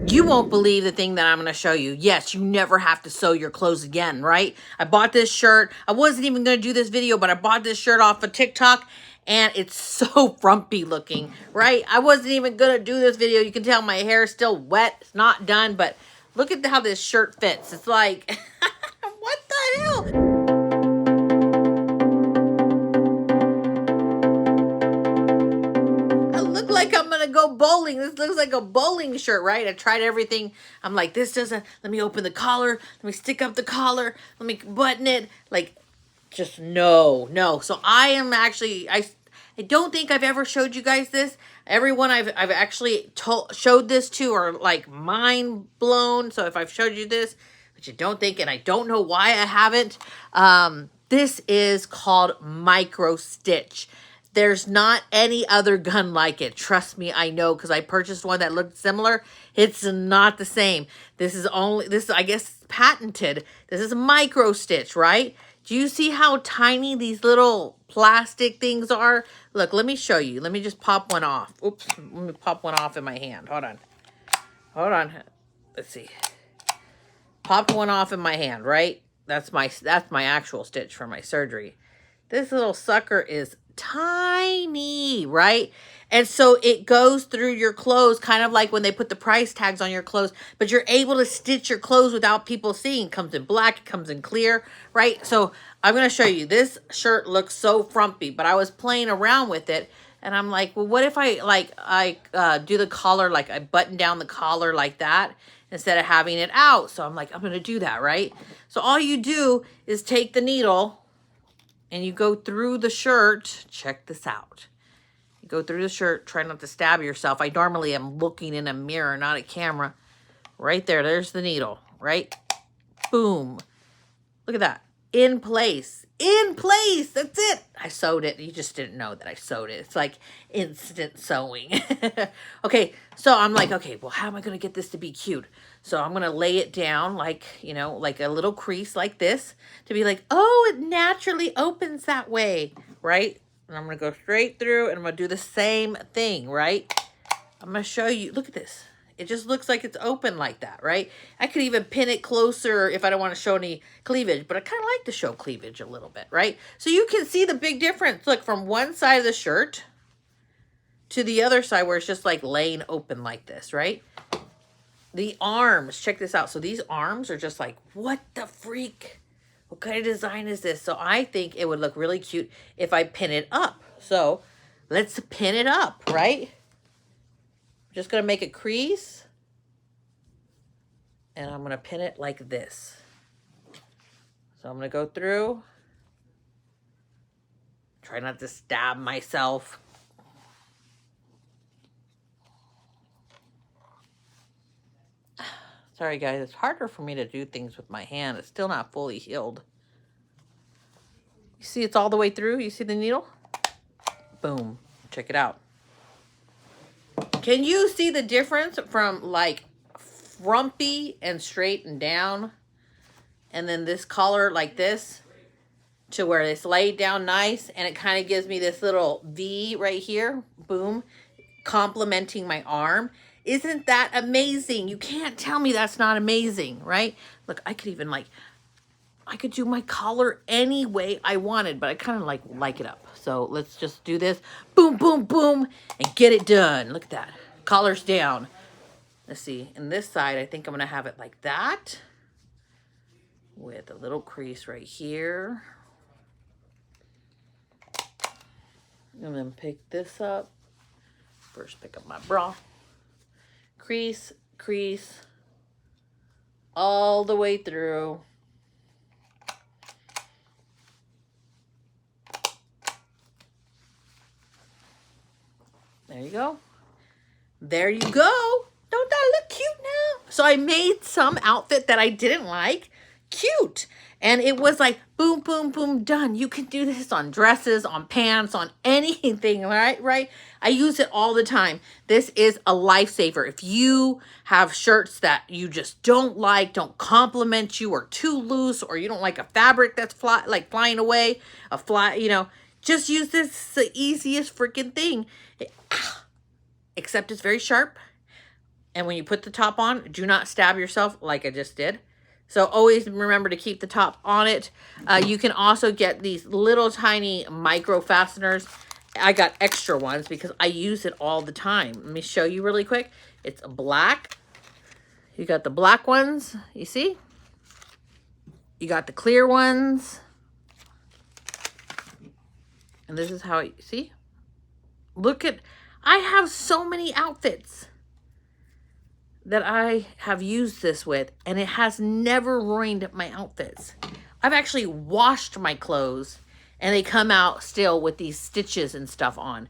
You won't believe the thing that I'm going to show you. Yes, you never have to sew your clothes again, right? I bought this shirt. I wasn't even going to do this video, but I bought this shirt off of TikTok, and it's so frumpy looking, right? I wasn't even going to do this video. You can tell my hair is still wet. It's not done, but look at how this shirt fits. It's like, what the hell? Like I'm gonna go bowling. This looks like a bowling shirt, right? I tried everything. I'm like, this doesn't, let me open the collar, let me stick up the collar, let me button it. Like, just no. So I am actually, I don't think I've ever showed you guys this. Everyone I've actually showed this to are like mind blown. So if I've showed you this, but you don't think, and I don't know why I haven't, this is called micro stitch. There's not any other gun like it. Trust me, I know, because I purchased one that looked similar. It's not the same. This is, I guess, patented. This is micro stitch, right? Do you see how tiny these little plastic things are? Look, let me show you. Let me just pop one off. Oops, let me pop one off in my hand. Hold on. Let's see. Pop one off in my hand, right? That's my actual stitch for my surgery. This little sucker is tiny, right? And so it goes through your clothes, kind of like when they put the price tags on your clothes, but you're able to stitch your clothes without people seeing. It comes in black, it comes in clear, right? So I'm going to show you. This shirt looks so frumpy, but I was playing around with it, and I'm like, well, what if I do the collar, like I button down the collar like that instead of having it out? So I'm like, I'm going to do that, right? So all you do is take the needle, and you go through the shirt. Check this out. You go through the shirt. Try not to stab yourself. I normally am looking in a mirror, not a camera. Right there. There's the needle. Right? Boom. Look at that. In place. In place. That's it. I sewed it. You just didn't know that I sewed it. It's like instant sewing. Okay. So I'm like, okay, well, how am I going to get this to be cute? So I'm going to lay it down like, you know, like a little crease like this to be like, oh, it naturally opens that way, right? And I'm going to go straight through, and I'm going to do the same thing, right? I'm going to show you. Look at this. It just looks like it's open like that, right? I could even pin it closer if I don't want to show any cleavage, but I kind of like to show cleavage a little bit, right? So you can see the big difference. Look, from one side of the shirt to the other side where it's just like laying open like this, right? The arms, check this out. So these arms are just like, what the freak? What kind of design is this? So I think it would look really cute if I pin it up. So let's pin it up, right? I'm just going to make a crease, and I'm going to pin it like this. So I'm going to go through. Try not to stab myself. Sorry, guys. It's harder for me to do things with my hand. It's still not fully healed. You see it's all the way through? You see the needle? Boom. Check it out. Can you see the difference from like frumpy and straight and down, and then this collar like this, to where it's laid down nice, and it kind of gives me this little V right here, boom, complementing my arm. Isn't that amazing? You can't tell me that's not amazing, right? Look, I could even I could do my collar any way I wanted, but I kind of like it up. So let's just do this, boom, boom, boom, and get it done. Look at that, collar's down. Let's see, in this side, I think I'm gonna have it like that, with a little crease right here. And then pick this up. First, pick up my bra. Crease, crease, all the way through. There you go. There you go. Don't that look cute now? So I made some outfit that I didn't like cute. And it was like, boom, boom, boom, done. You can do this on dresses, on pants, on anything, right? I use it all the time. This is a lifesaver. If you have shirts that you just don't like, don't compliment you, or too loose, or you don't like a fabric that's flying away, just use this. It's the easiest freaking thing. Except it's very sharp. And when you put the top on, do not stab yourself like I just did. So always remember to keep the top on it. You can also get these little tiny micro fasteners. I got extra ones because I use it all the time. Let me show you really quick. It's black. You got the black ones, you see? You got the clear ones. And this is how you see? Look at, I have so many outfits that I have used this with, and it has never ruined my outfits. I've actually washed my clothes, and they come out still with these stitches and stuff on.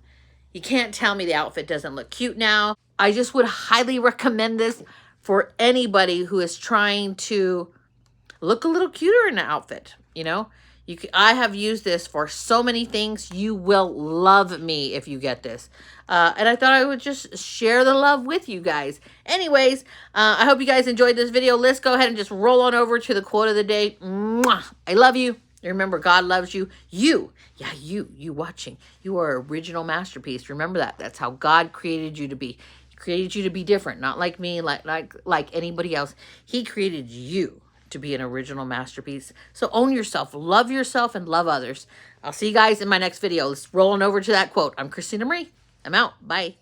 You can't tell me the outfit doesn't look cute now. I just would highly recommend this for anybody who is trying to look a little cuter in an outfit, you know? I have used this for so many things. You will love me if you get this. And I thought I would just share the love with you guys. Anyways, I hope you guys enjoyed this video. Let's go ahead and just roll on over to the quote of the day. Mwah! I love you. Remember, God loves you. You watching. You are an original masterpiece. Remember that. That's how God created you to be. He created you to be different, not like me, like anybody else. He created you to be an original masterpiece. So own yourself, and love others. I'll see you guys in my next video. Let's roll on over to that quote. I'm Christina Marie. I'm out. Bye.